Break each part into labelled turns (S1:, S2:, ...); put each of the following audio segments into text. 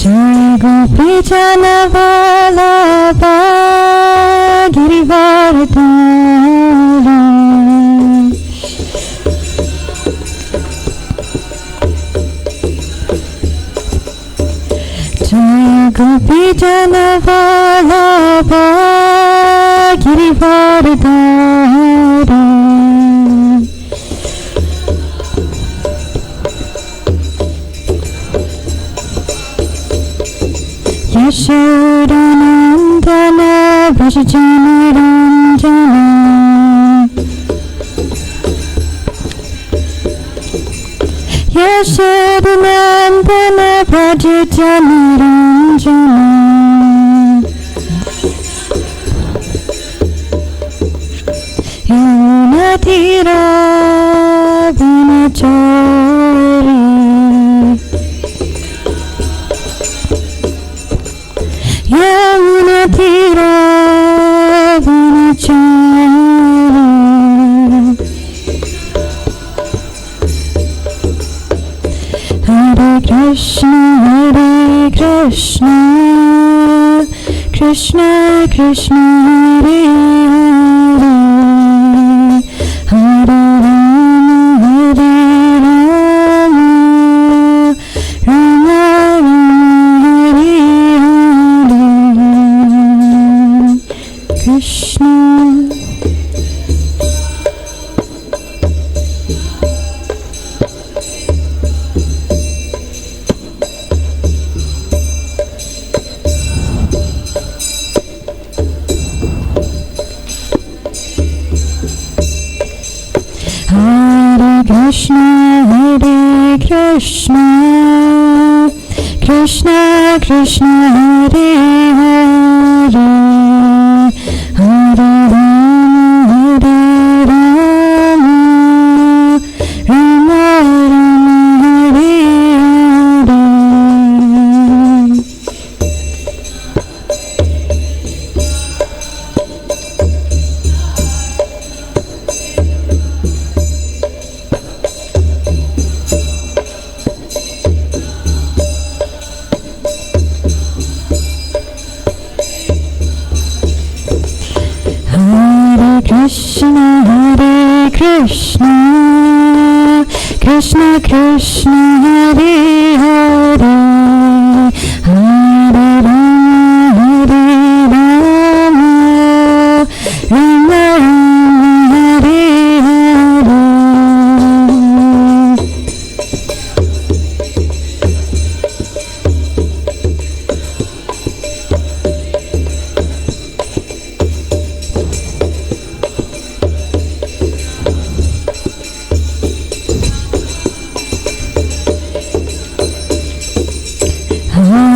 S1: Jai Gopi Jana Vallabha Girivardhara Jai Gopi Jana Vallabha Girivardhara Yashodanandana Vrajajanaranjana Yashodanandana Vrajajanaranjana Yamunatira Vinachari Yamunatira Vinachari Hare Krishna Krishna Krishna Hare Hare Hare Rama Rama Hare Krishna Krishna Krishna Krishna Hare Hare Hare Rama Rama Rama Hare Hare Krishna Krishna Krishna Hare Hare Hare Rama Rama Hare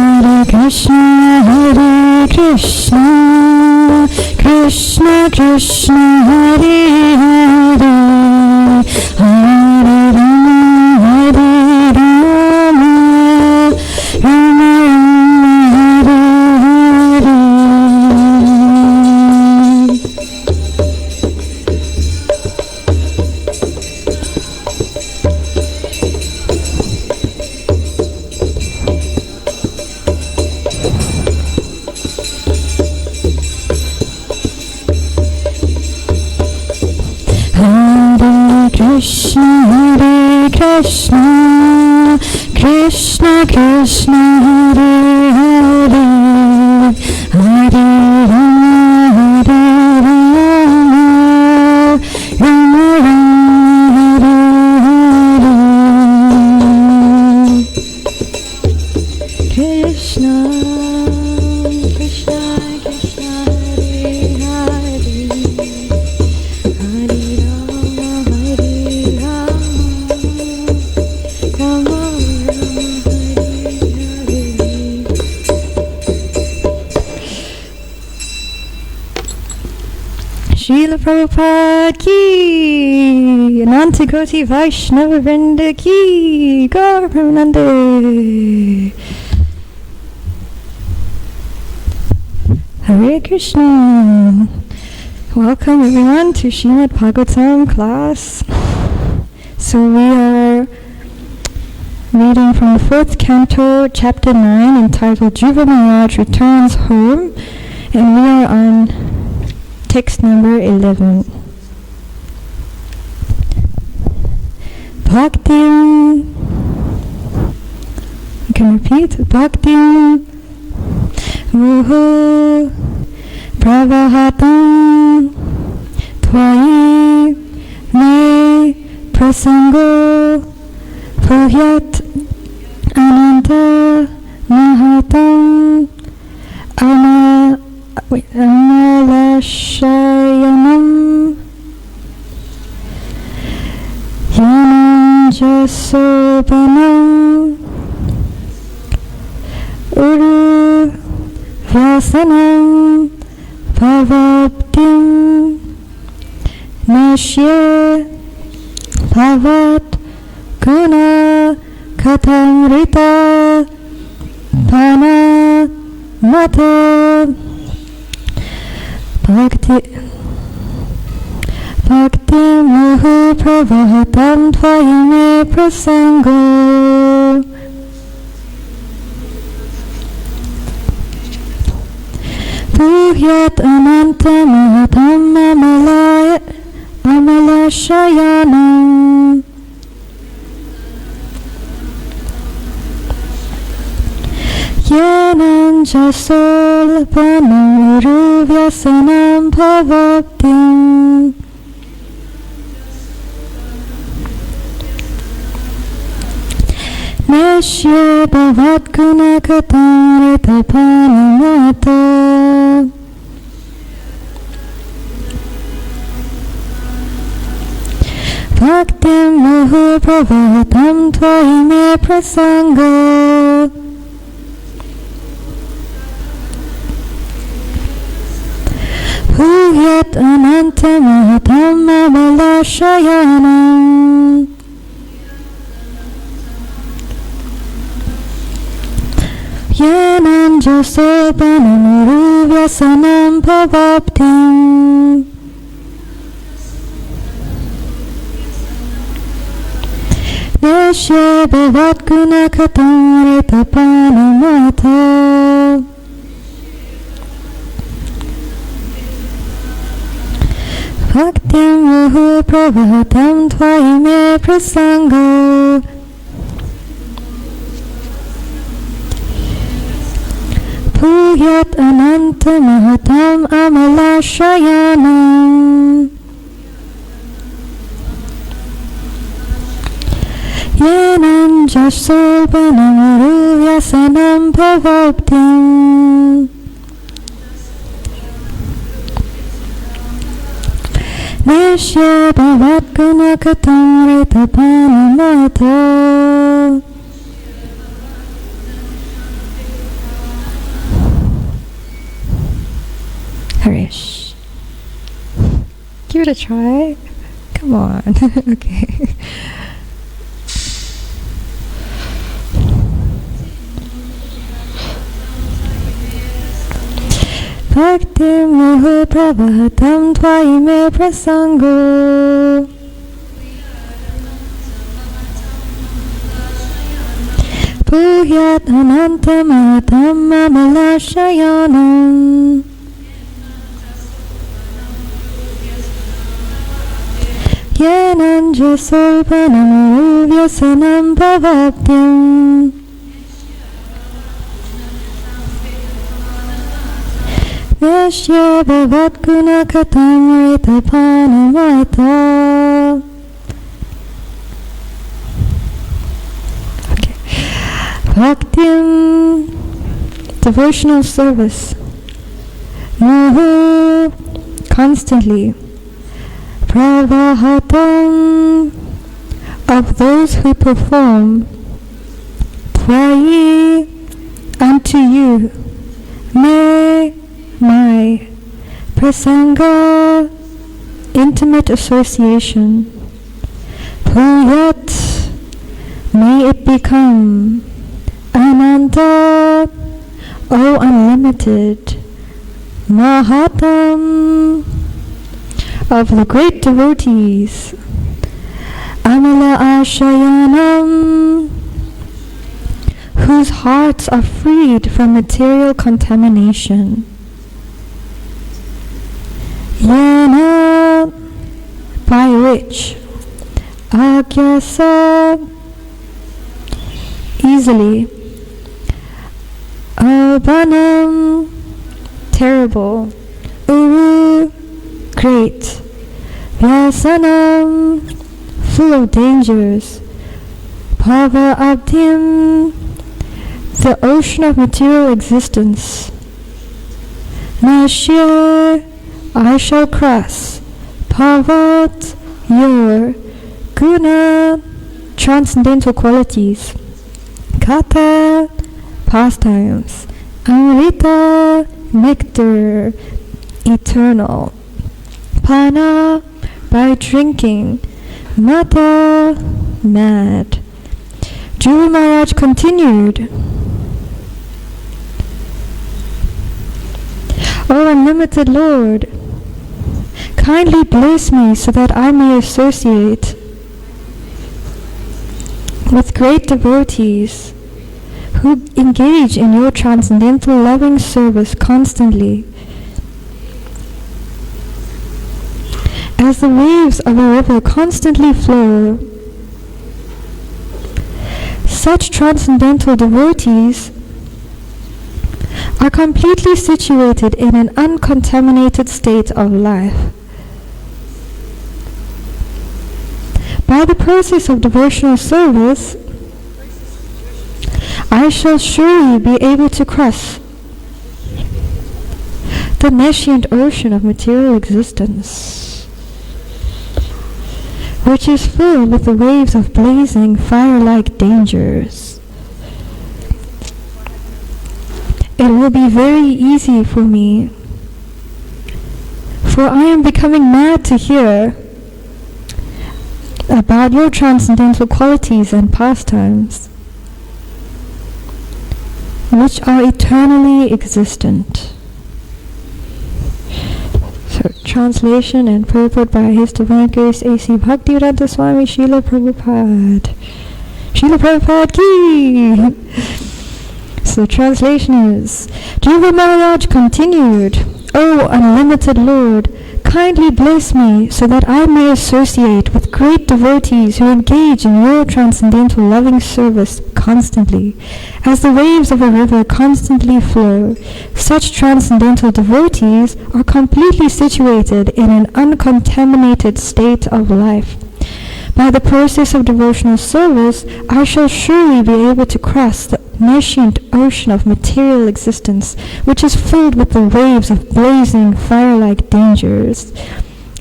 S1: Hare Krishna Hare Krishna Krishna Krishna Hare Hare Hare Rama Rama Hare Hare Krishna Hare Krishna Krishna Krishna Hare Hare Hare Rama Rama Hare Hare Krishna Krishna Krishna Hare Hare Hare Srila Prabhupada ki, Ananta Koti Vaishnava Vrinda ki, Gaur Premanande. Hare Krishna. Welcome everyone to Srimad Bhagavatam class. So we are reading from the 4th canto, chapter 9, entitled Dhruva Maharaj Returns Home, and we are on text number 11. Bhaktim, you can repeat, Bhaktim Muhu Pravahatam Tvayi Me Prasango Bhuvyat Ananta Mahatam Amalashayanam Yananjasopanam Uru Vyasanam Bhavaptim Nashye Bhavat Guna Katamrita Pana Mata Bhakti Muhu Pravahatam Tvayime Prasango Bhuvyat Ananta Mahatam Amalashayanam Yananjasolpanam Uruvyasanam Bhavaptim Nashya Bhavat Gunakatam Ritapanamata Bhaktim Muhu Pravahatam Tvayime Prasango Bhuvyat Ananta Mahatam Amalashayanam Yananjasopanam Uruvyasanam Bhavaptim Nashya Bhavat Gunakatam Ritapanamata Bhaktim Muhu Pravahatam Tvayime Prasango Bhuvyat Ananta Mahatam Amalashayanam Yananjasopanam Uruvyasanam Bhavaptim Nashya Bhavat Gunakatam Ritapanamata Harish. Give it a try. Come on. Okay. Bhaktim Muhu Pravahatam Tvayime Prasango Bhuvyat Ananta Mahatam Amalashayanam Yananjasolpanam Uruvyasanam Bhavaptim Nashya Bhavat Gunakatam Ritapanamata Okay. Bhaktim, devotional service. Muhu, constantly. Pravahatam, of those who perform. Tvayi, unto you. Me, my. Prasanga, intimate association. Bhuyat, may it become. Ananta, O unlimited. Mahatam, of the great devotees. Amala Ashayanam, whose hearts are freed from material contamination. Yana, by which Agyasa, easily, Abanam, terrible, Uru, great, Vyasanam, full of dangers, Bhava Abdim, the ocean of material existence, Nashya, I shall cross, Bhavat, your, Guna, transcendental qualities, Kata, pastimes, Amrita, nectar, eternal, Pana, by drinking, Mata, mad. Dhruva Maharaj continued, O unlimited Lord, kindly bless me so that I may associate with great devotees who engage in your transcendental loving service constantly. As the waves of a river constantly flow, such transcendental devotees are completely situated in an uncontaminated state of life. By the process of devotional service, I shall surely be able to cross the nescient ocean of material existence, which is filled with the waves of blazing fire-like dangers. It will be very easy for me, for I am becoming mad to hear about your transcendental qualities and pastimes, which are eternally existent. So, translation and purport by His Divine Grace A.C. Bhaktivedanta Swami Srila Prabhupada. Srila Prabhupada ki! So, translation is, Dhruva Maharaj continued, O unlimited Lord, kindly bless me so that I may associate with great devotees who engage in your transcendental loving service constantly. As the waves of a river constantly flow, such transcendental devotees are completely situated in an uncontaminated state of life. By the process of devotional service, I shall surely be able to cross the nescient ocean of material existence, which is filled with the waves of blazing fire-like dangers.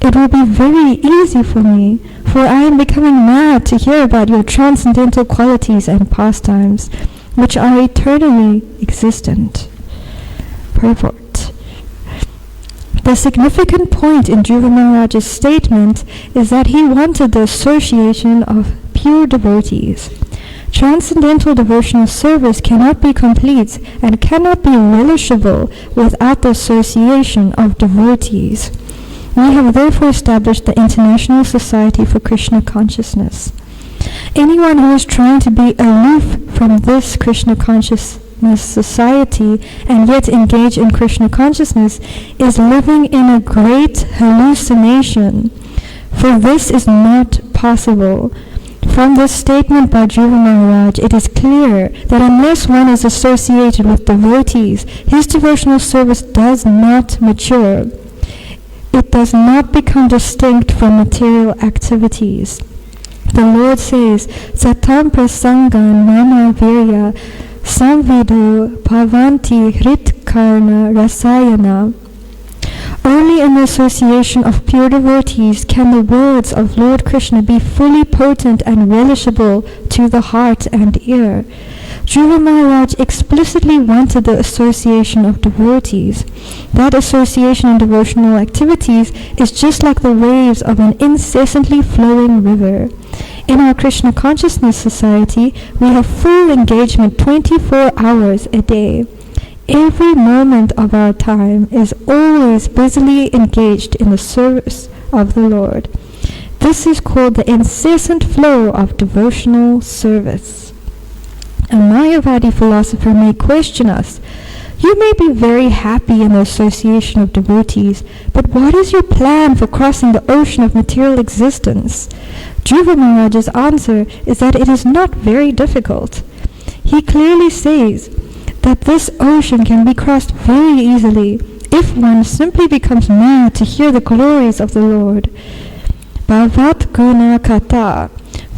S1: It will be very easy for me, for I am becoming mad to hear about your transcendental qualities and pastimes, which are eternally existent. Purport. The significant point in Dhruva Maharaj's statement is that he wanted the association of pure devotees. Transcendental devotional service cannot be complete and cannot be relishable without the association of devotees. We have therefore established the International Society for Krishna Consciousness. Anyone who is trying to be aloof from this Krishna Consciousness society and yet engage in Krishna consciousness is living in a great hallucination, for this is not possible. From this statement by Dhruva Maharaj, it is clear that unless one is associated with devotees, his devotional service does not mature. It does not become distinct from material activities. The Lord says, Satam prasangan mama virya samvido bhavanti hritkarna rasayana. Only in the association of pure devotees can the words of Lord Krishna be fully potent and relishable to the heart and ear. Dhruva Maharaj explicitly wanted the association of devotees. That association in devotional activities is just like the waves of an incessantly flowing river. In our Krishna Consciousness Society, we have full engagement 24 hours a day. Every moment of our time is always busily engaged in the service of the Lord. This is called the incessant flow of devotional service. A Mayavadi philosopher may question us. You may be very happy in the association of devotees, but what is your plan for crossing the ocean of material existence? Dhruva Maharaj's answer is that it is not very difficult. He clearly says that this ocean can be crossed very easily if one simply becomes mad to hear the glories of the Lord. Bhavat Guna Kata.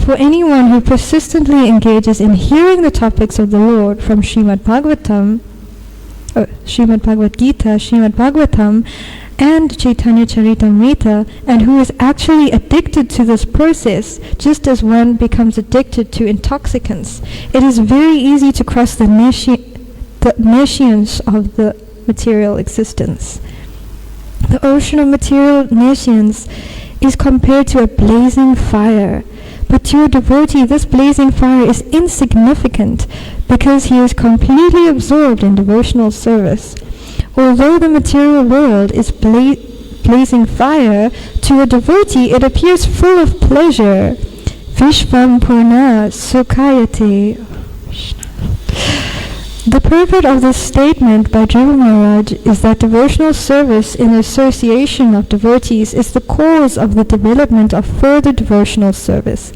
S1: For anyone who persistently engages in hearing the topics of the Lord from Srimad Bhagavatam, Srimad Bhagavad Gita, Srimad Bhagavatam, and Chaitanya Charitamrita, and who is actually addicted to this process, just as one becomes addicted to intoxicants, it is very easy to cross the nescience of the material existence. The ocean of material nescience is compared to a blazing fire. But to a devotee, this blazing fire is insignificant because he is completely absorbed in devotional service. Although the material world is blazing fire, to a devotee it appears full of pleasure. Vishvam Purna Sukhayate. The purport of this statement by Dhruva Maharaj is that devotional service in the association of devotees is the cause of the development of further devotional service.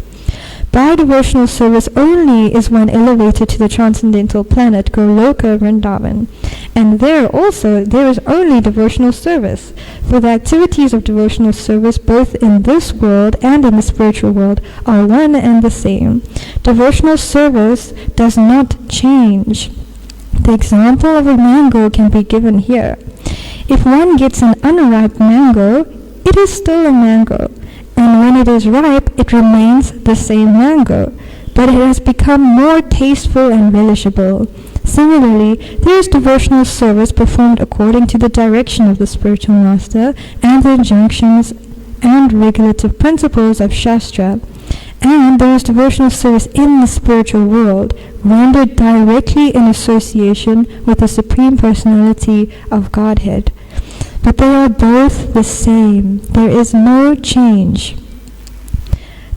S1: By devotional service only is one elevated to the transcendental planet Goloka Vrindavan, and there also there is only devotional service, for the activities of devotional service both in this world and in the spiritual world are one and the same. Devotional service does not change. The example of a mango can be given here. If one gets an unripe mango, it is still a mango, and when it is ripe, it remains the same mango, but it has become more tasteful and relishable. Similarly, there is devotional service performed according to the direction of the spiritual master and the injunctions and regulative principles of Shastra. And there is devotional service in the spiritual world, rendered directly in association with the Supreme Personality of Godhead. But they are both the same. There is no change.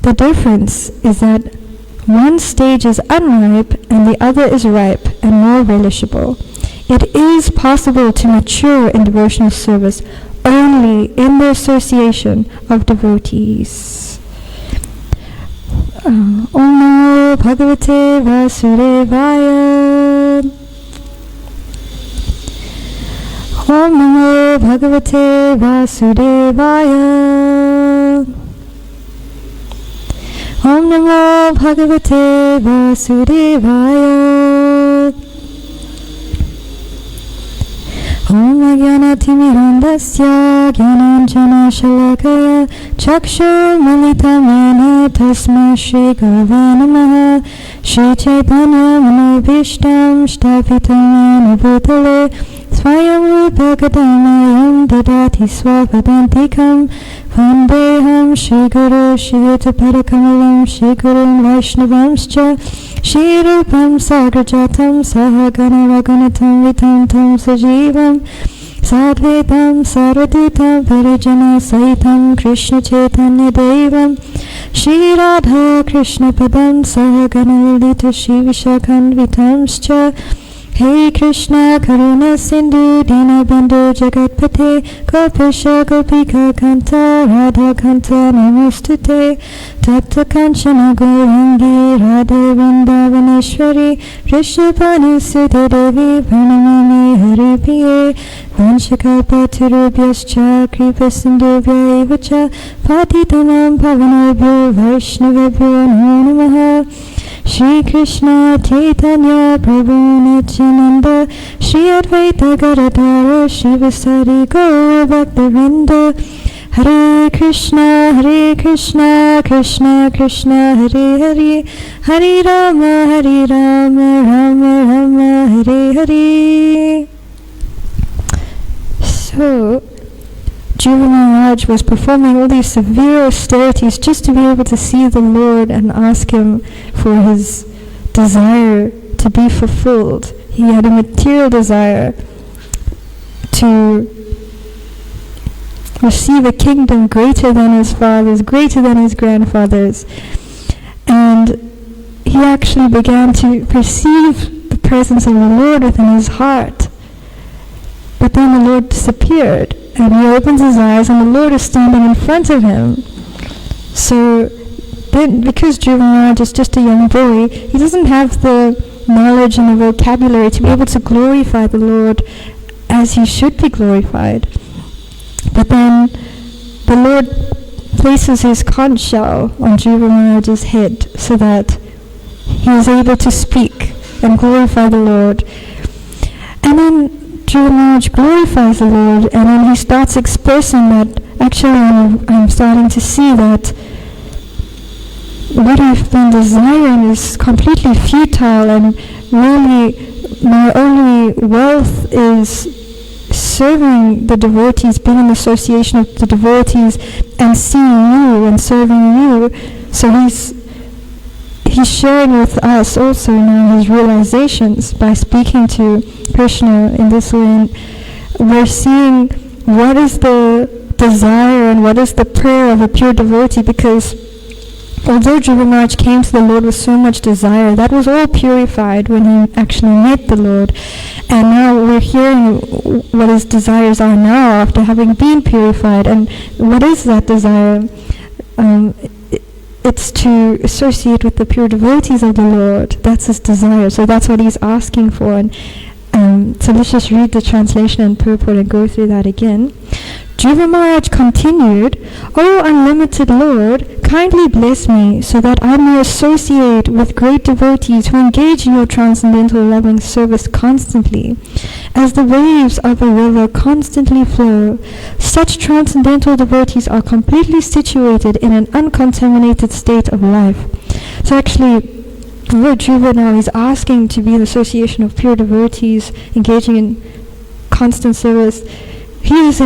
S1: The difference is that one stage is unripe and the other is ripe and more relishable. It is possible to mature in devotional service only in the association of devotees. Om Namo Bhagavate Vasudevaya. Om Namo Bhagavate Vasudevaya. Om Namo Bhagavate Vasudevaya. Om Ajnanatirmirandasya Jnananjana Shalakaya Chakshurmilitamena Tasma Shri Gurave Namaha. Shri Chaitanya Manobhishtam Shtapitam Yena Bhutale Swayam Rupa Kadamayam Dadati Swapadantikam Vandeham Shri Guru Shri Yutapadakamalam Shri Gurun Vaishnavamscha Shri Rupam Sagrajatam Sahagana Raghunatam Vitam Tam Sajivam Sadvetam Saraditam Parijana Sahitam Krishna Chaitanya Devam Shri Radha Krishna Padam Sahagana Lalita Shri Vishakhan Vitamscha Hey Krishna Karuna Sindhu Dinabandhu Jagatpate Gopesha Gopika Kanta Radha Kanta Namostute Tapta Kanchana Gaurangi Radhe Vrindavaneshwari Rishabhani Sudha Devi Pranamami Haripriye Vanshakapatirubhyascha Kripa Sindhuvya Evacha Patitanam Pavanobhyo Vaishnavabhyo Namo Namaha Shri Krishna Chaitanya Prabhu Nityananda Shri Advaita Gadadhara Shivasari Gaura Bhaktivinoda Hare Krishna Krishna Krishna Hare Hare Hare Rama Rama Rama Hare Hare. So Dhruva Maharaj was performing all these severe austerities just to be able to see the Lord and ask him for his desire to be fulfilled. He had a material desire to receive a kingdom greater than his father's, greater than his grandfather's. And he actually began to perceive the presence of the Lord within his heart. But then the Lord disappeared, and he opens his eyes, and the Lord is standing in front of him. So then, because Dhruva Maharaj is just a young boy, he doesn't have the knowledge and the vocabulary to be able to glorify the Lord as he should be glorified. But then the Lord places his conch shell on Dhruva Maharaj's head so that he is able to speak and glorify the Lord. And then Dhruva Maharaj glorifies the Lord, and then he starts expressing that, actually I'm starting to see that what I've been desiring is completely futile, and really my only wealth is serving the devotees, being in association with the devotees, and seeing you and serving you. So he's sharing with us also now his realizations by speaking to Krishna in this way. And we're seeing what is the desire and what is the prayer of a pure devotee, because although Dhruva Maharaj came to the Lord with so much desire, that was all purified when he actually met the Lord. And now we're hearing what his desires are now after having been purified. And what is that desire? It's to associate with the pure devotees of the Lord. That's his desire. So that's what he's asking for. And so let's just read the translation and purport and go through that again. Dhruva Maharaj continued, "O unlimited Lord, kindly bless me so that I may associate with great devotees who engage in your transcendental loving service constantly. As the waves of a river constantly flow, such transcendental devotees are completely situated in an uncontaminated state of life." So actually, Lord Dhruva now is asking to be in association of pure devotees engaging in constant service. He has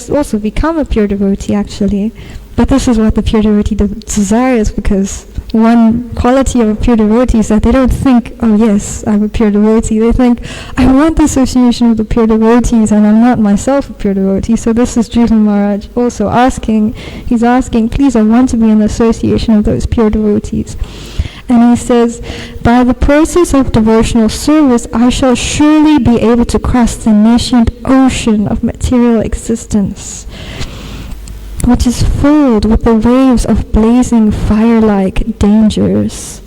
S1: also become a pure devotee actually. But this is what the pure devotee desires, because one quality of a pure devotee is that they don't think, oh yes, I'm a pure devotee. They think, I want the association with the pure devotees, and I'm not myself a pure devotee. So this is Dhruva Maharaj also asking, he's asking, please, I want to be in the association of those pure devotees. And he says, by the process of devotional service, I shall surely be able to cross the nascent ocean of material existence, which is filled with the waves of blazing fire-like dangers.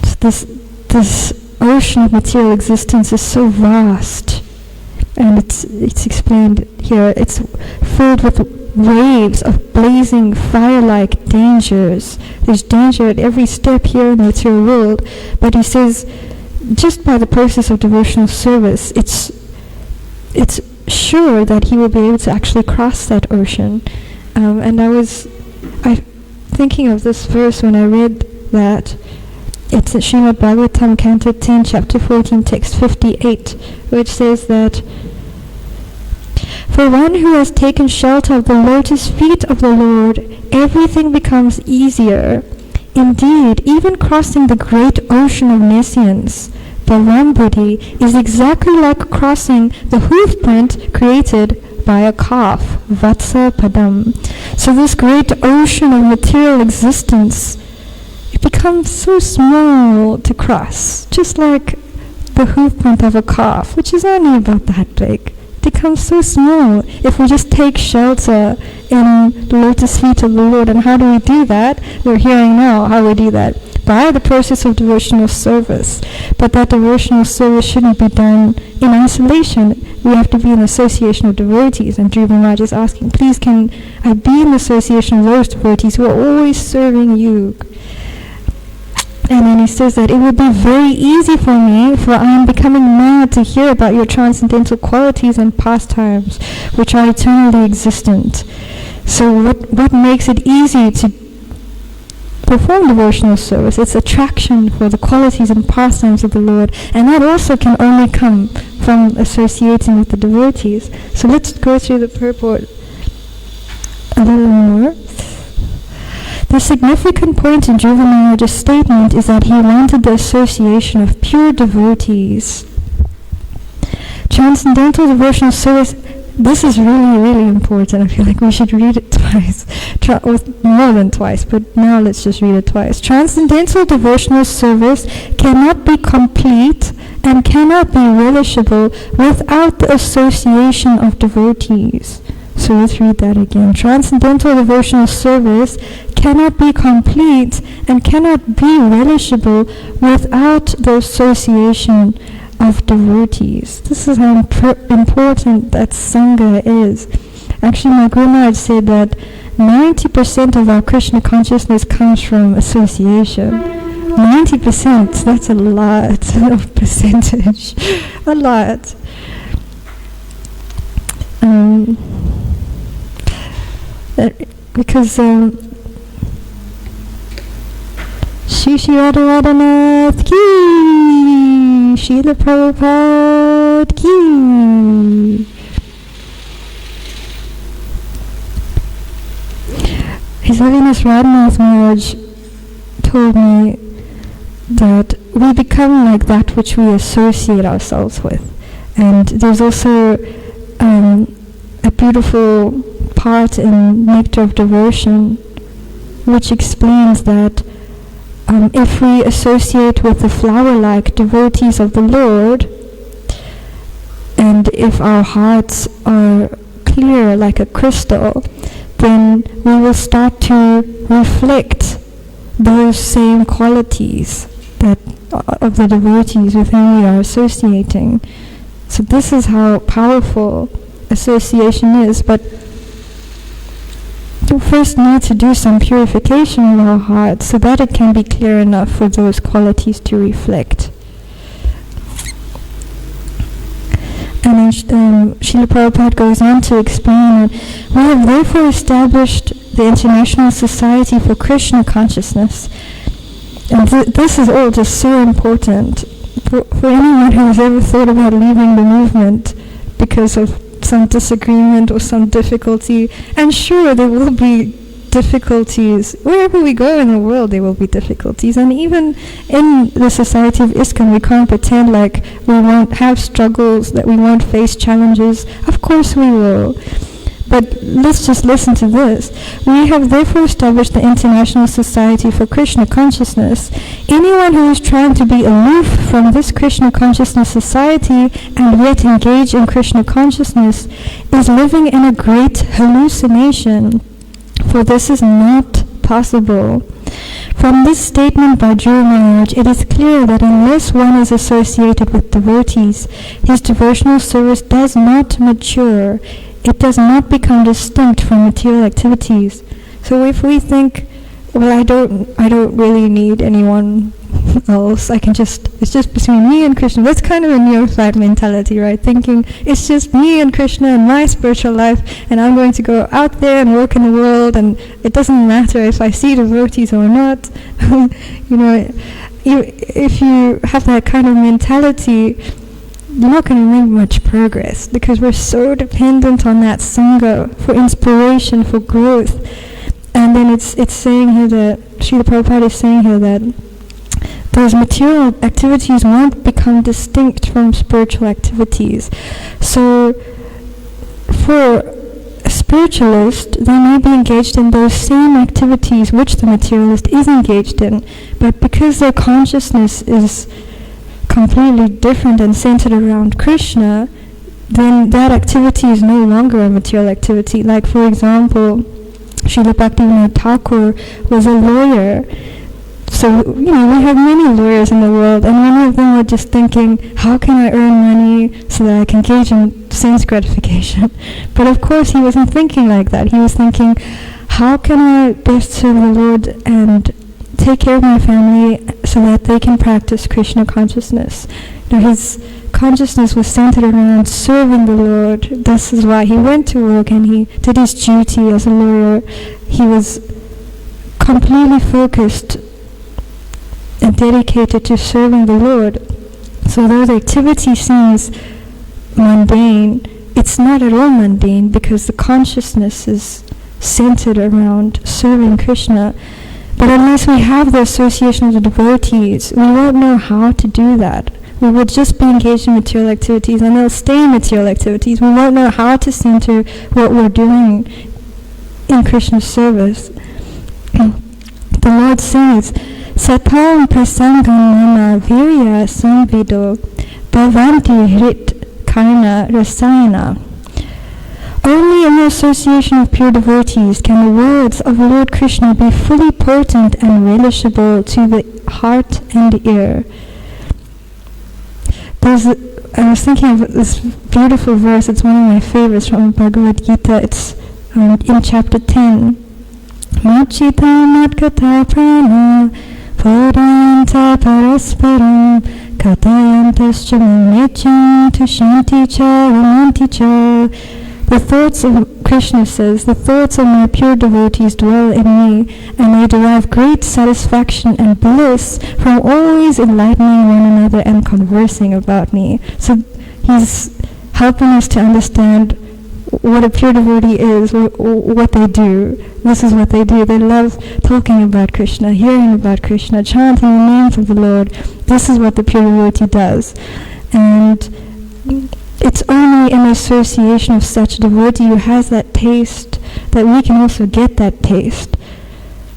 S1: So this ocean of material existence is so vast, and it's explained here. It's filled with waves of blazing fire-like dangers. There's danger at every step here in the material world, but he says, just by the process of devotional service, it's sure that he will be able to actually cross that ocean. And I thinking of this verse when I read that. It's Srimad Bhagavatam, Canto 10, Chapter 14, Text 58, which says that, for one who has taken shelter of the lotus feet of the Lord, everything becomes easier. Indeed, even crossing the great ocean of nescience, Brahmabudhi, is exactly like crossing the hoof print created by a calf, Vatsa Padam. So this great ocean of material existence, it becomes so small to cross, just like the hoof print of a calf, which is only about that big. It becomes so small if we just take shelter in the lotus feet of the Lord. And how do we do that? We're hearing now how we do that. By the process of devotional service. But that devotional service shouldn't be done in isolation. We have to be in association of devotees. And Dhruva Maharaj is asking, please can I be in association of those devotees who are always serving you? And then he says that it will be very easy for me, for I am becoming mad to hear about your transcendental qualities and pastimes, which are eternally existent. So what makes it easy to perform devotional service? It's attraction for the qualities and pastimes of the Lord. And that also can only come from associating with the devotees. So let's go through the purport a little more. The significant point in Dhruva Maharaj's statement is that he wanted the association of pure devotees. Transcendental devotional service this is really, really important. I feel like we should read it twice, more than twice, but now let's just read it twice. Transcendental devotional service cannot be complete and cannot be relishable without the association of devotees. So let's read that again. Transcendental devotional service cannot be complete and cannot be relishable without the association of devotees. This is how important that Sangha is. Actually, my Guru Maharaj said that 90% of our Krishna consciousness comes from association. 90%, that's a lot of percentage. A lot. Because Shri Radharanath ki, Srila Prabhupada ki. His Holiness Radhanath Maharaj told me that we become like that which we associate ourselves with. And there's also a beautiful part in Nectar of Devotion which explains that if we associate with the flower-like devotees of the Lord, and if our hearts are clear like a crystal, then we will start to reflect those same qualities that of the devotees with whom we are associating. So this is how powerful association is, but we first need to do some purification in our hearts so that it can be clear enough for those qualities to reflect. And then Srila Prabhupada goes on to explain that we have therefore established the International Society for Krishna Consciousness. And this is all just so important for anyone who has ever thought about leaving the movement because of some disagreement or some difficulty. And sure, there will be difficulties. Wherever we go in the world, there will be difficulties. And even in the Society of ISKCON, we can't pretend like we won't have struggles, that we won't face challenges. Of course we will. But let's just listen to this. We have therefore established the International Society for Krishna Consciousness. Anyone who is trying to be aloof from this Krishna Consciousness Society and yet engage in Krishna Consciousness is living in a great hallucination, for this is not possible. From this statement by Dhruva Maharaj, it is clear that unless one is associated with devotees, his devotional service does not mature. It does not become distinct from material activities. So if we think, well, I don't really need anyone else, it's just between me and Krishna. That's kind of a neophyte mentality, right? Thinking it's just me and Krishna and my spiritual life, and I'm going to go out there and work in the world, and it doesn't matter if I see devotees or not. If you have that kind of mentality, you're not going to make much progress, because we're so dependent on that Sangha for inspiration, for growth. And then it's saying here that, Srila Prabhupada is saying here that those material activities won't become distinct from spiritual activities. So for a spiritualist, they may be engaged in those same activities which the materialist is engaged in, but because their consciousness is completely different and centered around Krishna, then that activity is no longer a material activity. Like, for example, Srila Bhaktivinoda Thakur was a lawyer. So, we have many lawyers in the world, and many of them were just thinking, how can I earn money so that I can engage in sense gratification? But of course he wasn't thinking like that. He was thinking, how can I best serve the Lord and take care of my family so that they can practice Krishna consciousness? His consciousness was centered around serving the Lord. This is why he went to work and he did his duty as a lawyer. He was completely focused and dedicated to serving the Lord. So though the activity seems mundane, it's not at all mundane, because the consciousness is centered around serving Krishna. But unless we have the association of the devotees, we won't know how to do that. we would just be engaged in material activities, and they'll stay in material activities. We won't know how to center what we're doing in Krishna's service. The Lord says, Satam prasangamana virya samvido bhavanti hrit karna rasayana. Only in the association of pure devotees can the words of Lord Krishna be fully potent and relishable to the heart and ear. I was thinking of this beautiful verse. It's one of my favorites from Bhagavad Gita. It's in chapter 10. Machita matkata prana puranta parasparam katayantascha mamecham tushanti cha ramanti cha. The thoughts of Krishna says, the thoughts of my pure devotees dwell in me, and they derive great satisfaction and bliss from always enlightening one another and conversing about me. So he's helping us to understand what a pure devotee is, what they do. This is what they do. They love talking about Krishna, hearing about Krishna, chanting the names of the Lord. This is what the pure devotee does. And it's only in association of such a devotee who has that taste that we can also get that taste.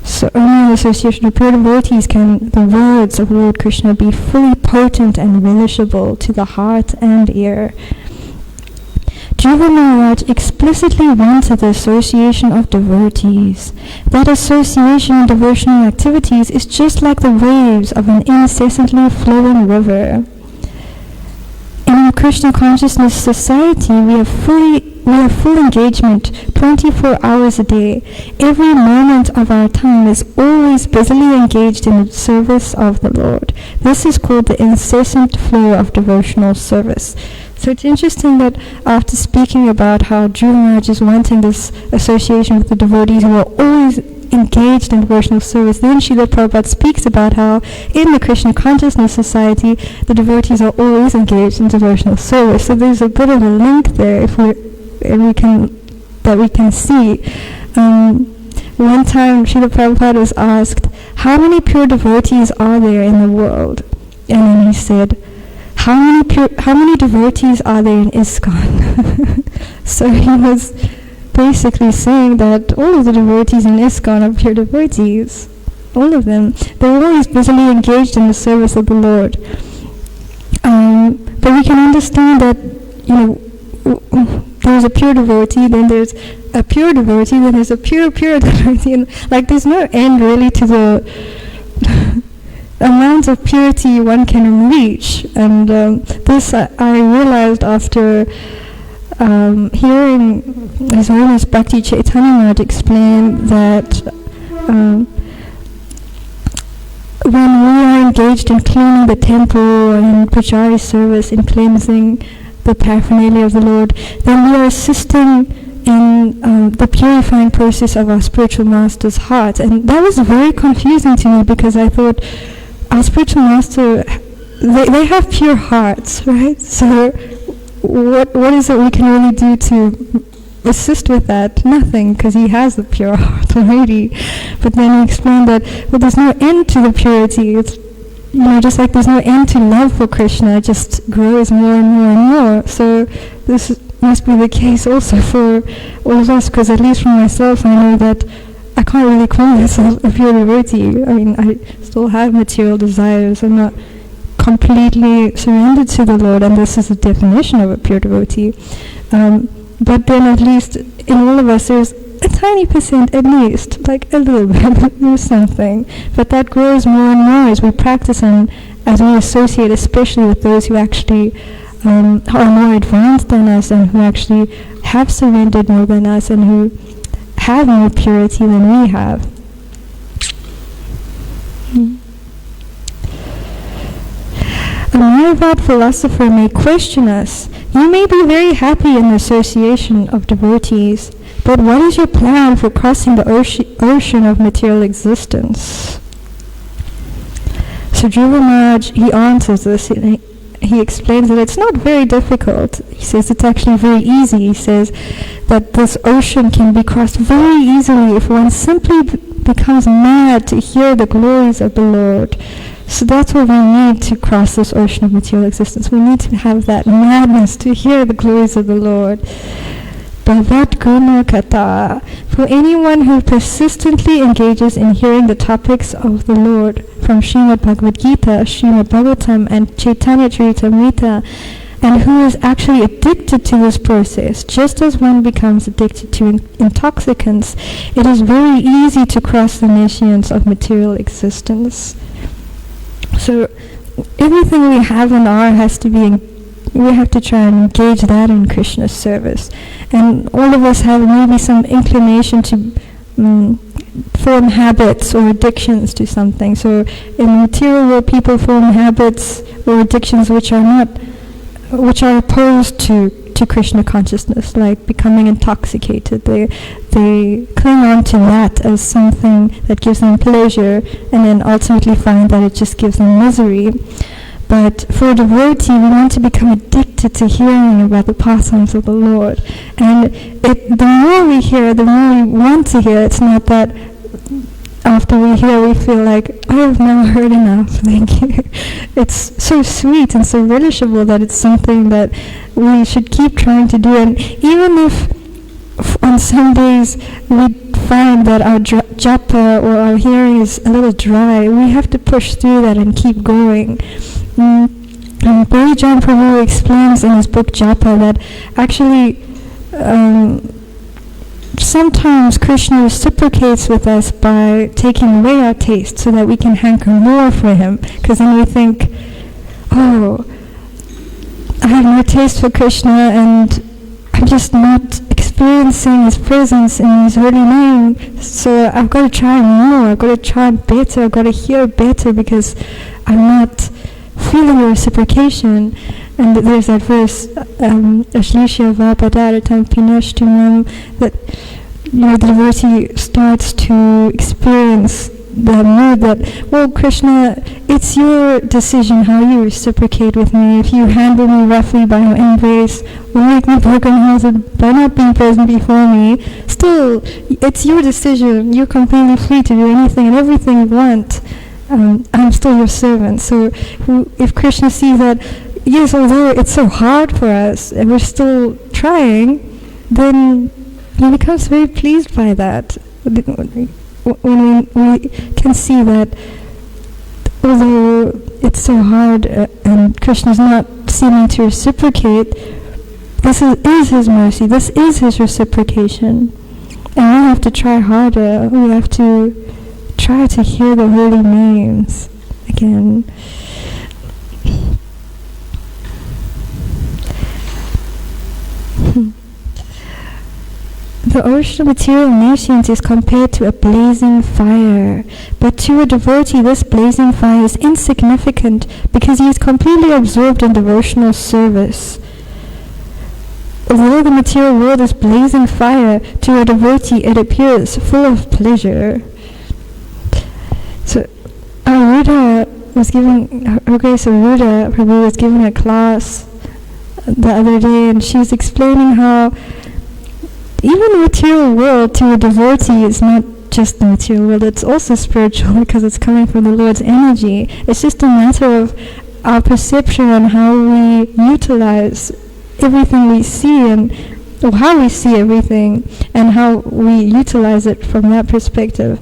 S1: So only in association of pure devotees can the words of Lord Krishna be fully potent and relishable to the heart and ear. Dhruva Maharaj explicitly wanted the association of devotees. That association in devotional activities is just like the waves of an incessantly flowing river. In Krishna Consciousness Society, we have full engagement 24 hours a day. Every moment of our time is always busily engaged in the service of the Lord. This is called the incessant flow of devotional service. So it's interesting that after speaking about how Dhruva Maharaj is wanting this association with the devotees who are always engaged in devotional service, then Srila Prabhupada speaks about how in the Krishna Consciousness Society the devotees are always engaged in devotional service. So there's a bit of a link there we can see. One time Srila Prabhupada was asked, how many pure devotees are there in the world? And then he said, how many devotees are there in ISKCON? So he was basically saying that all of the devotees in ISKCON are pure devotees. All of them. They're always busily engaged in the service of the Lord. But we can understand that, there's a pure devotee, then there's a pure devotee, then there's a pure devotee. And there's no end really to the amount of purity one can reach. And this I realized after hearing His Holiness Bhakti Chaitanya Maharaj explain that when we are engaged in cleaning the temple and Pujari service, in cleansing the paraphernalia of the Lord, then we are assisting in the purifying process of our spiritual master's heart. And that was very confusing to me, because I thought our spiritual master, they have pure hearts, right? So what is it we can really do to assist with that? Nothing, because he has the pure heart already. But then he explained that, there's no end to the purity. It's, just like there's no end to love for Krishna, it just grows more and more and more. So this must be the case also for all of us, because at least for myself, I know that I can't really call myself a pure devotee. I mean, I still have material desires. I'm not completely surrendered to the Lord, and this is the definition of a pure devotee. But then at least in all of us there's a tiny percent, at least, like a little bit, there's something. But that grows more and more as we practice and as we associate, especially with those who actually are more advanced than us, and who actually have surrendered more than us, and who have more purity than we have. A Mayavad philosopher may question us. You may be very happy in the association of devotees, but what is your plan for crossing the ocean of material existence? So Dhruva Maharaj, he answers this. He explains that it's not very difficult. He says it's actually very easy. He says that this ocean can be crossed very easily if one simply becomes mad to hear the glories of the Lord. So that's what we need to cross this ocean of material existence. We need to have that madness to hear the glories of the Lord. Bhavat Guna Kata. For anyone who persistently engages in hearing the topics of the Lord from Srimad Bhagavad Gita, Srimad Bhagavatam, and Chaitanya Charitamrita, and who is actually addicted to this process, just as one becomes addicted to intoxicants, it is very easy to cross the nations of material existence. So everything we have and are has to be, we have to try and engage that in Krishna's service. And all of us have maybe some inclination to form habits or addictions to something. So in the material world, people form habits or addictions which are opposed to Krishna consciousness, like becoming intoxicated. They cling on to that as something that gives them pleasure, and then ultimately find that it just gives them misery. But for a devotee, we want to become addicted to hearing about the pastimes of the Lord. And the more we hear, the more we want to hear. It's not that after we hear, we feel like, I have now heard enough, thank you. It's so sweet and so relishable that it's something that we should keep trying to do. And even if on some days we find that our japa or our hearing is a little dry, we have to push through that and keep going. And Bhagavatam Prabhu explains in his book Japa that actually sometimes Krishna reciprocates with us by taking away our taste so that we can hanker more for him. Because then we think, oh, I have no taste for Krishna and I'm just not experiencing his presence in his holy name, so I've got to try more, I've got to try better, I've got to hear better because I'm not feeling the reciprocation. And there's that verse, Ashlishya Vapadaratam Pinashtumam, that the devotee starts to experience the mood that, well, Krishna, it's your decision how you reciprocate with me. If you handle me roughly by your embrace, or make me broken-hearted by not being present before me, still, it's your decision. You're completely free to do anything and everything you want. I'm still your servant. So if Krishna sees that, yes, although it's so hard for us and we're still trying, then he becomes very pleased by that. When we can see that although it's so hard and Krishna's not seeming to reciprocate, this is his mercy, this is his reciprocation. And we have to try harder, we have to try to hear the holy names again. The ocean of material nations is compared to a blazing fire, but to a devotee this blazing fire is insignificant because he is completely absorbed in devotional service. Although the material world is blazing fire, to a devotee it appears full of pleasure. So Ruda was giving, Her Grace Ruda Prabhu was giving a class the other day, and she was explaining how even the material world to a devotee is not just the material world, it's also spiritual because it's coming from the Lord's energy. It's just a matter of our perception on how we utilize everything we see or how we see everything and how we utilize it from that perspective.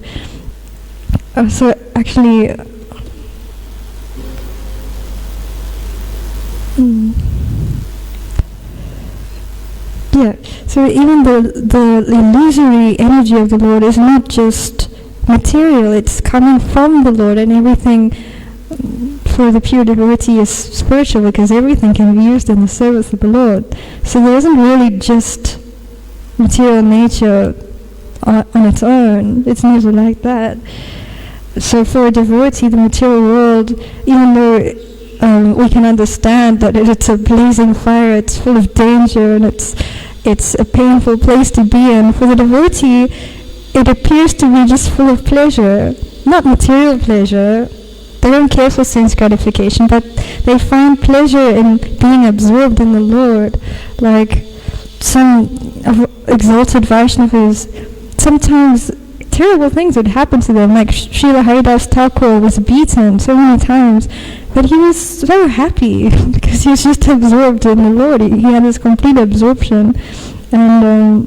S1: So actually, so even the illusory energy of the Lord is not just material, it's coming from the Lord, and everything for the pure devotee is spiritual because everything can be used in the service of the Lord. So there isn't really just material nature on its own, it's never like that. So for a devotee, the material world, even though we can understand that it's a blazing fire, it's full of danger, and it's a painful place to be in, for the devotee, it appears to be just full of pleasure, not material pleasure. They don't care for sense gratification, but they find pleasure in being absorbed in the Lord. Like some exalted Vaishnavas, sometimes terrible things would happen to them. Like Srila Haridas Thakur was beaten so many times, but he was so happy because he was just absorbed in the Lord. He had this complete absorption. And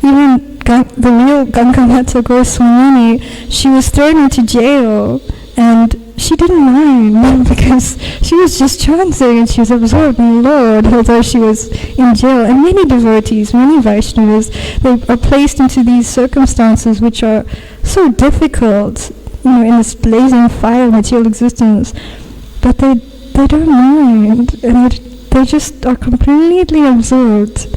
S1: even the real Gangamata Goswamini, she was thrown into jail, and she didn't mind because she was just chanting and she was absorbed in the Lord, although she was in jail. And many devotees, many Vaishnavas, they are placed into these circumstances which are so difficult, in this blazing fire of material existence, but they don't mind, and they just are completely absorbed.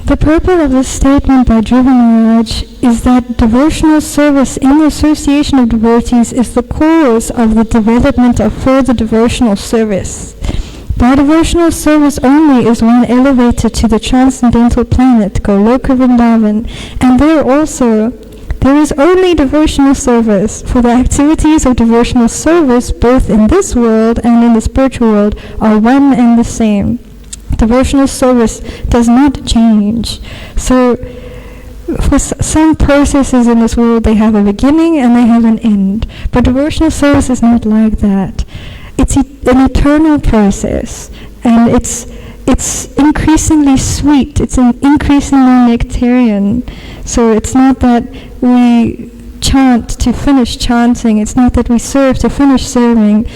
S1: The purport of this statement by Dhruva Maharaj is that devotional service in the association of devotees is the cause of the development of further devotional service. By devotional service only is one elevated to the transcendental planet, Goloka Vrindavan, and there is only devotional service, for the activities of devotional service, both in this world and in the spiritual world, are one and the same. Devotional service does not change. So, for some processes in this world, they have a beginning and they have an end. But devotional service is not like that. It's an eternal process, and it's increasingly sweet. It's increasingly nectarian. So it's not that we chant to finish chanting. It's not that we serve to finish serving.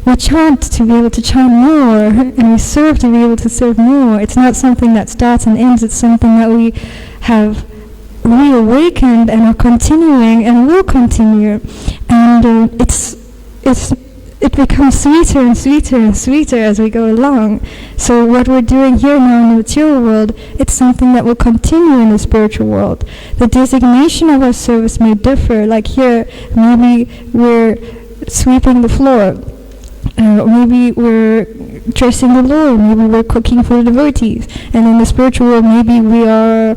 S1: We chant to be able to chant more, and we serve to be able to serve more. It's not something that starts and ends. It's something that we have reawakened and are continuing and will continue. And it becomes sweeter and sweeter and sweeter as we go along. So what we're doing here now in the material world, it's something that will continue in the spiritual world. The designation of our service may differ. Like here, maybe we're sweeping the floor. Maybe we're dressing the Lord, maybe we're cooking for the devotees, and in the spiritual world, maybe we are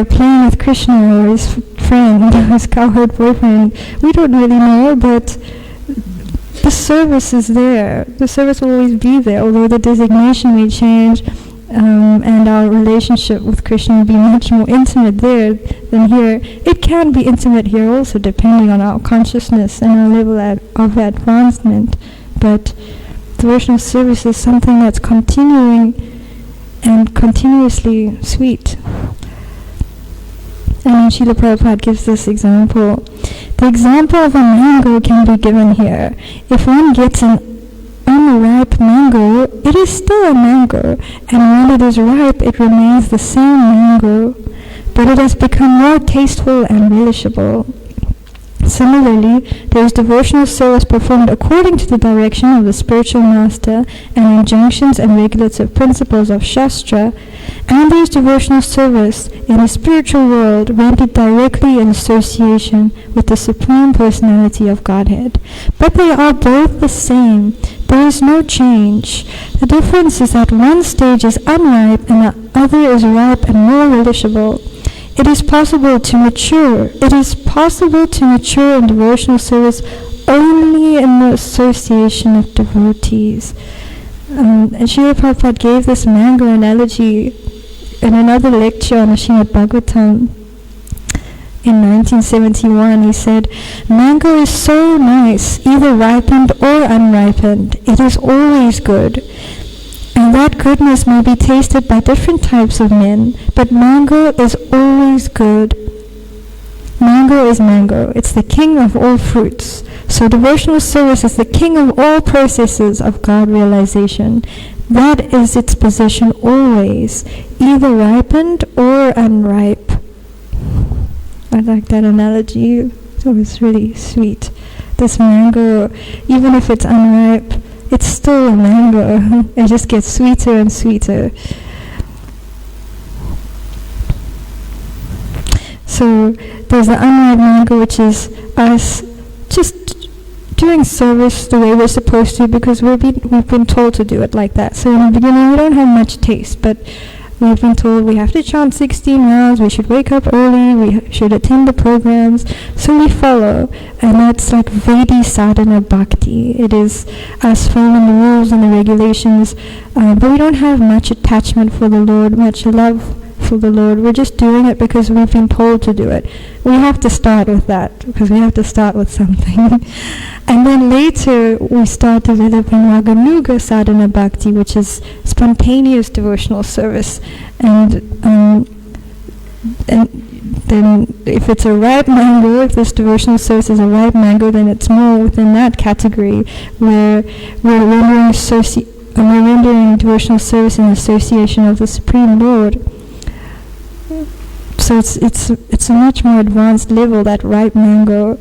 S1: playing with Krishna or his friend, his cowherd boyfriend. We don't really know, but the service is there. The service will always be there, although the designation may change, and our relationship with Krishna will be much more intimate there than here. It can be intimate here also, depending on our consciousness and our level of advancement. But devotional service is something that's continuing and continuously sweet. And Srila Prabhupada gives this example. The example of a mango can be given here. If one gets an unripe mango, it is still a mango, and when it is ripe, it remains the same mango, but it has become more tasteful and relishable. Similarly, there is devotional service performed according to the direction of the spiritual master and injunctions and regulative principles of Shastra, and there is devotional service in the spiritual world rendered directly in association with the Supreme Personality of Godhead. But they are both the same. There is no change. The difference is that one stage is unripe and the other is ripe and more relishable. It is possible to mature. It is possible to mature in devotional service only in the association of devotees. And Srila Prabhupada gave this mango analogy in another lecture on the Srimad Bhagavatam in 1971. He said, "Mango is so nice, either ripened or unripened. It is always good. And that goodness may be tasted by different types of men, but mango is always good." Mango is mango. It's the king of all fruits. So devotional service is the king of all processes of God realization. That is its position always, either ripened or unripe. I like that analogy. So it's really sweet. This mango, even if it's unripe, it's still a mango. It just gets sweeter and sweeter. So there's the unripe mango, which is us just doing service the way we're supposed to, because we've been told to do it like that. So in the beginning we don't have much taste, but we've been told we have to chant 16 rounds, we should wake up early, we should attend the programs, so we follow. And that's like Vedi sadhana bhakti. It is us following the rules and the regulations, but we don't have much attachment for the Lord, much love for the Lord. We're just doing it because we've been told to do it. We have to start with that, because we have to start with something. And then later we start developing Raganuga sadhana bhakti, which is spontaneous devotional service. And then if it's a ripe mango, if this devotional service is a ripe mango, then it's more within that category where we're rendering devotional service in association of the Supreme Lord. So it's a much more advanced level, that ripe mango.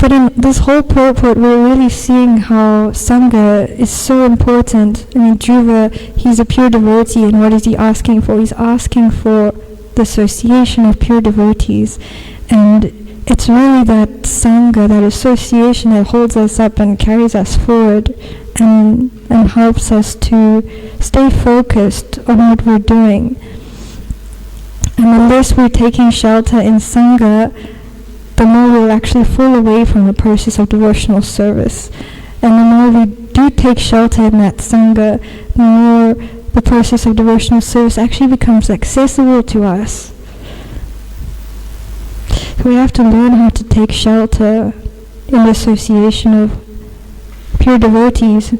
S1: But in this whole purport, we're really seeing how Sangha is so important. I mean, Dhruva, he's a pure devotee, and what is he asking for? He's asking for the association of pure devotees. And it's really that Sangha, that association, that holds us up and carries us forward and helps us to stay focused on what we're doing. And the less we're taking shelter in Sangha, the more we'll actually fall away from the process of devotional service. And the more we do take shelter in that Sangha, the more the process of devotional service actually becomes accessible to us. So we have to learn how to take shelter in the association of pure devotees.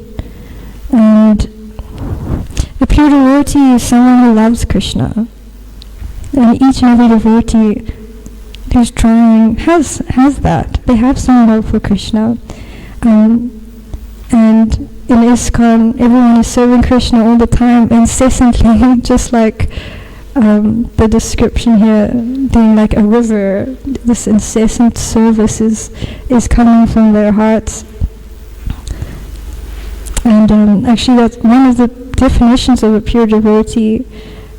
S1: And a pure devotee is someone who loves Krishna. And each and every devotee who's trying has that. They have some love for Krishna. And in ISKCON, everyone is serving Krishna all the time, incessantly, just like the description here, being like a river. This incessant service is coming from their hearts. And actually that's one of the definitions of a pure devotee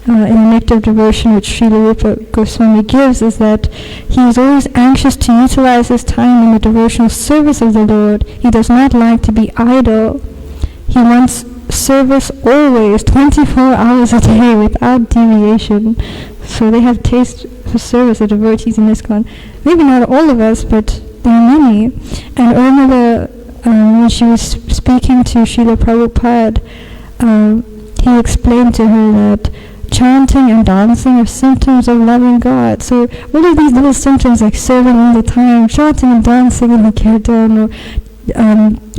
S1: in the Nectar of Devotion, which Srila Rupa Goswami gives, is that he is always anxious to utilize his time in the devotional service of the Lord. He does not like to be idle. He wants service always, 24 hours a day, without deviation. So they have taste for service, the devotees in ISKCON. Maybe not all of us, but there are many. And Urmila, when she was speaking to Srila Prabhupada, he explained to her that chanting and dancing are symptoms of loving God. So all of these little symptoms, like serving all the time, chanting and dancing in the kirtan, or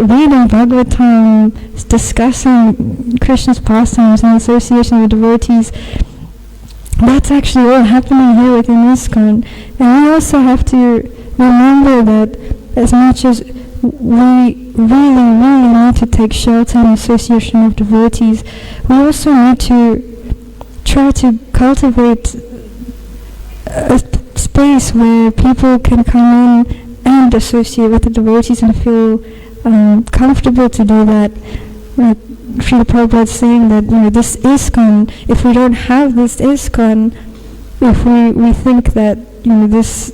S1: reading Bhagavatam, discussing Krishna's pastimes in association with devotees, that's actually all happening here within ISKCON. And we also have to remember that as much as we really need to take shelter in association of devotees, we also need to try to cultivate a space where people can come in and associate with the devotees and feel comfortable to do that. Like Srila Prabhupada is saying that, this ISKCON, if we don't have this ISKCON, if we think that this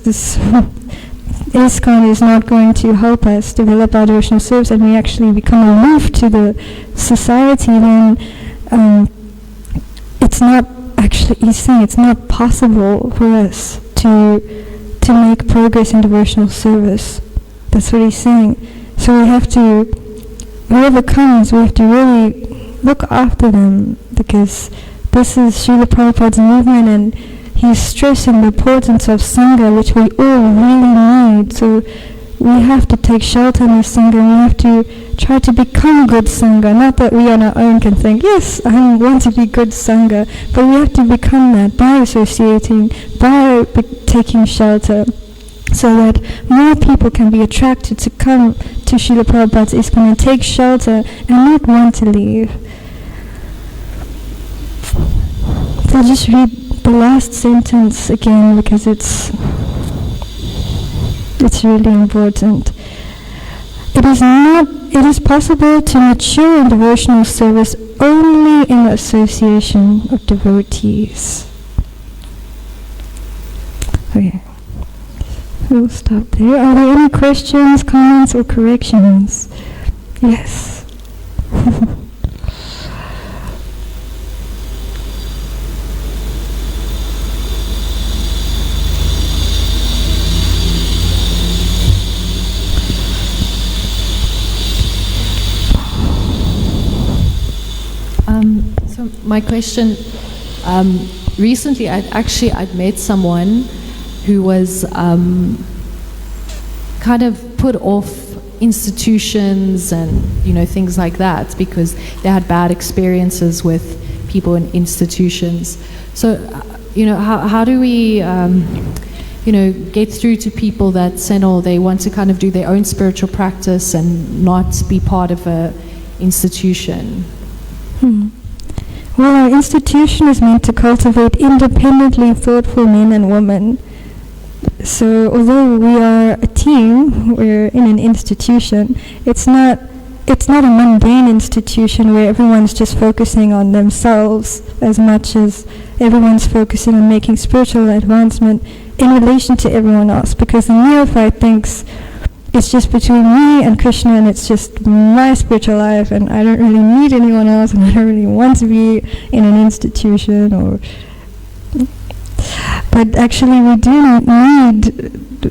S1: ISKCON is not going to help us develop our devotional service, and we actually become aloof to the society, then it's not actually, he's saying it's not possible for us to make progress in devotional service. That's what he's saying. So we have to, whoever comes, we have to really look after them, because this is Srila Prabhupada's movement, and he's stressing the importance of Sangha, which we all really need. So we have to take shelter in the Sangha, and we have to try to become good Sangha. Not that we on our own can think, yes, I want to be good Sangha, but we have to become that by associating, by taking shelter, so that more people can be attracted to come to Srila Prabhupada's ISKCON and take shelter and not want to leave. So I'll just read the last sentence again, because it's really important. It is possible to mature in devotional service only in the association of devotees. Okay, we'll stop there. Are there any questions, comments, or corrections? Yes.
S2: So my question, recently I'd met someone who was kind of put off institutions and things like that because they had bad experiences with people in institutions. So how do we get through to people that say they want to kind of do their own spiritual practice and not be part of a institution?
S1: Well, our institution is meant to cultivate independently thoughtful men and women. So although we are a team, we're in an institution, it's not a mundane institution where everyone's just focusing on themselves as much as everyone's focusing on making spiritual advancement in relation to everyone else. Because the neophyte thinks it's just between me and Krishna and it's just my spiritual life and I don't really need anyone else and I don't really want to be in an institution but actually we do need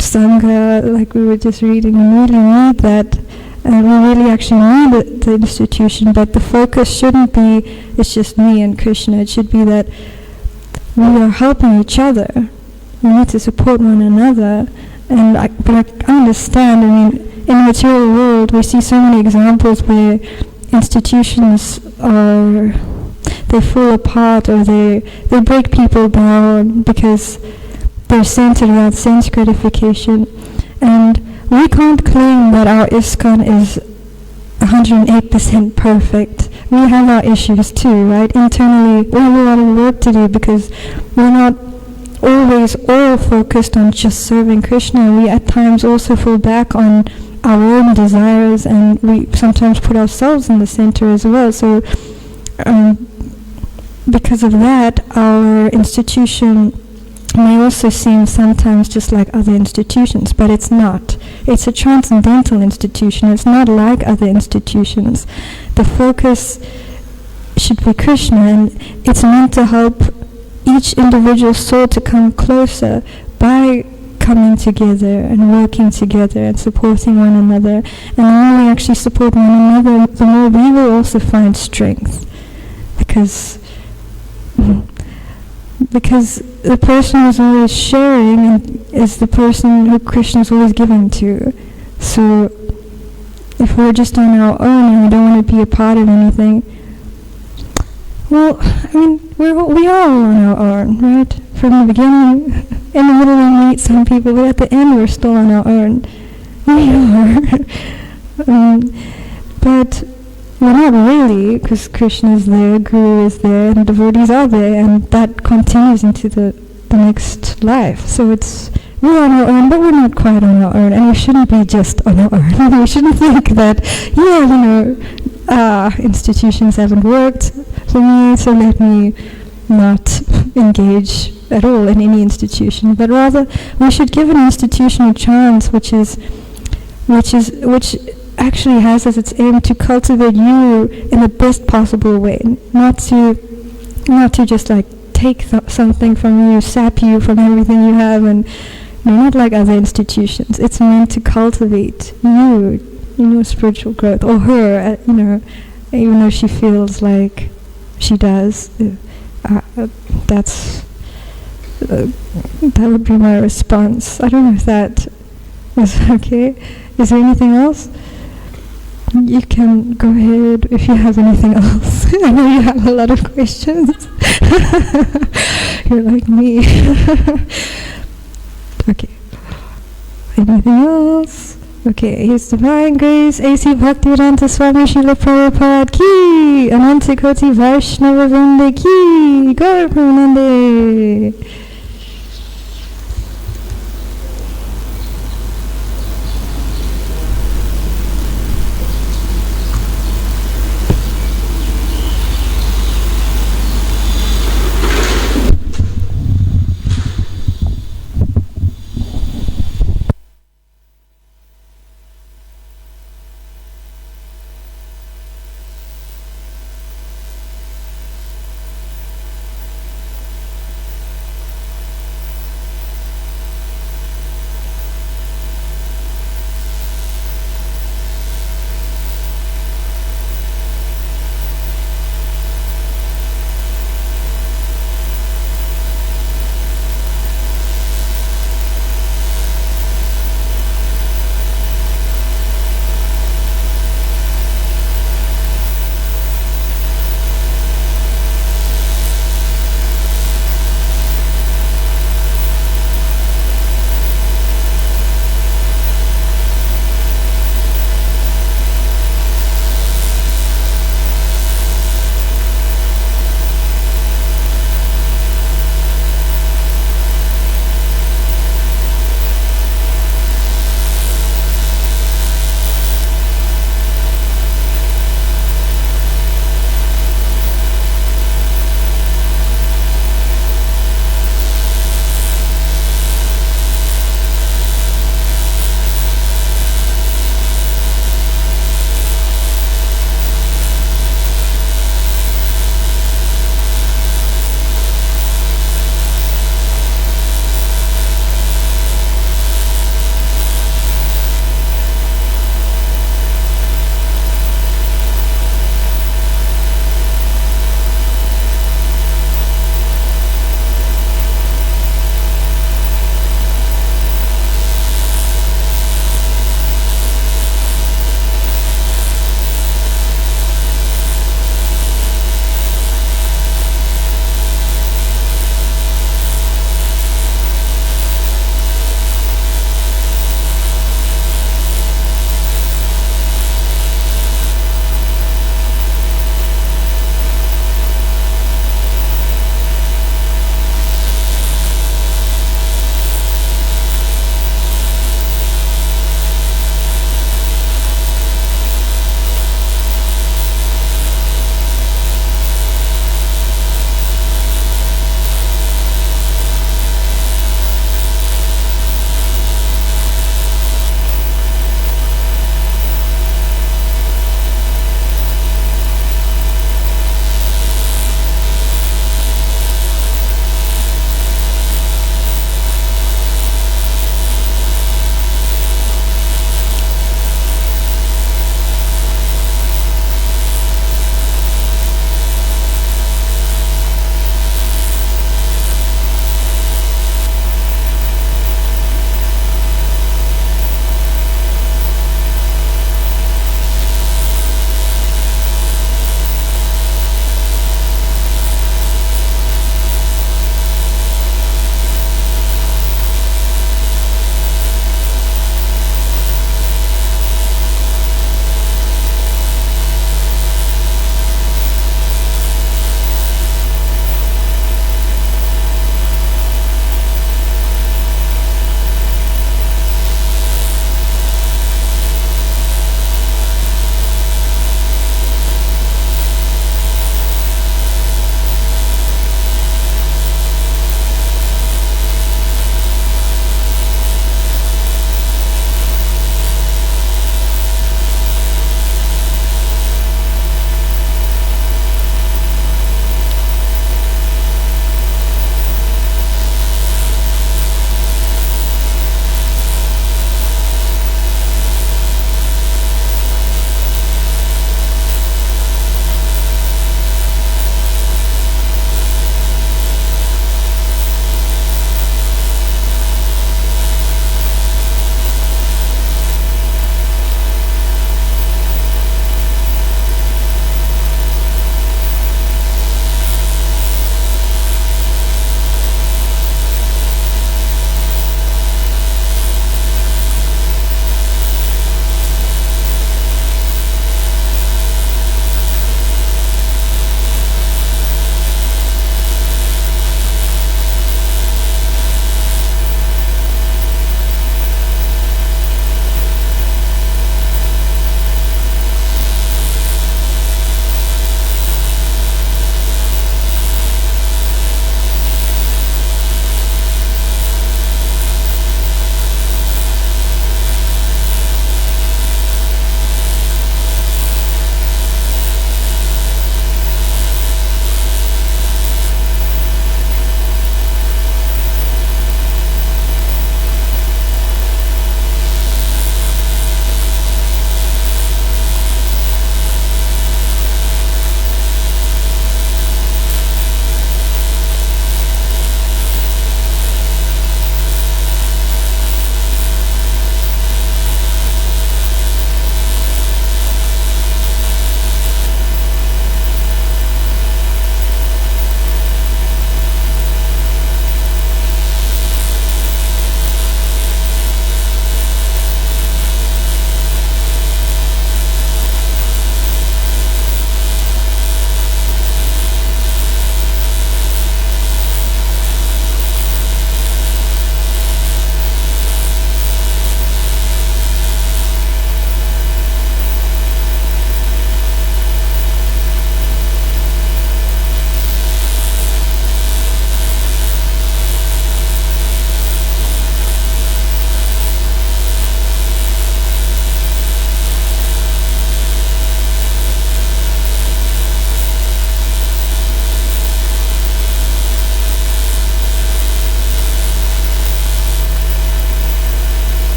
S1: Sangha, like we were just reading, we really need that and we really actually need the institution, but the focus shouldn't be it's just me and Krishna. It should be that we are helping each other. We need to support one another. And I understand, in the material world we see so many examples where institutions they fall apart or they break people down because they're centered around sense gratification. And we can't claim that our ISKCON is 108% perfect. We have our issues too, right? Internally we have a lot of work to do because we're not always all focused on just serving Krishna. We at times also fall back on our own desires and we sometimes put ourselves in the center as well. So because of that, our institution may also seem sometimes just like other institutions, but it's not. It's a transcendental institution. It's not like other institutions. The focus should be Krishna, and it's meant to help each individual soul to come closer by coming together and working together and supporting one another. And the more we actually support one another, the more we will also find strength. Because the person who's always sharing is the person who Krishna is always giving to. So if we're just on our own and we don't want to be a part of anything, well, I mean, we are all on our own, right? From the beginning, in the middle we meet some people, but at the end we're still on our own. We are. But we're not really, because Krishna is there, Guru is there, and devotees are there, and that continues into the next life. So we're on our own, but we're not quite on our own, and we shouldn't be just on our own. We shouldn't think that, institutions haven't worked for me, so let me not engage at all in any institution. But rather, we should give an institution a chance, which actually has as its aim to cultivate you in the best possible way, not to just like take something from you, sap you from everything you have, and not like other institutions. It's meant to cultivate you in your spiritual growth, or her, even though she feels like she does. That would be my response. I don't know if that was okay. Is there anything else? You can go ahead if you have anything else. I know you have a lot of questions. You're like me. Okay. Anything else? Okay, His Divine Grace, A.C. Bhaktivedanta Swami Srila Prabhupada Ki, Ananta Koti Vaishnava Vrinda Ki, Gaur Premanande.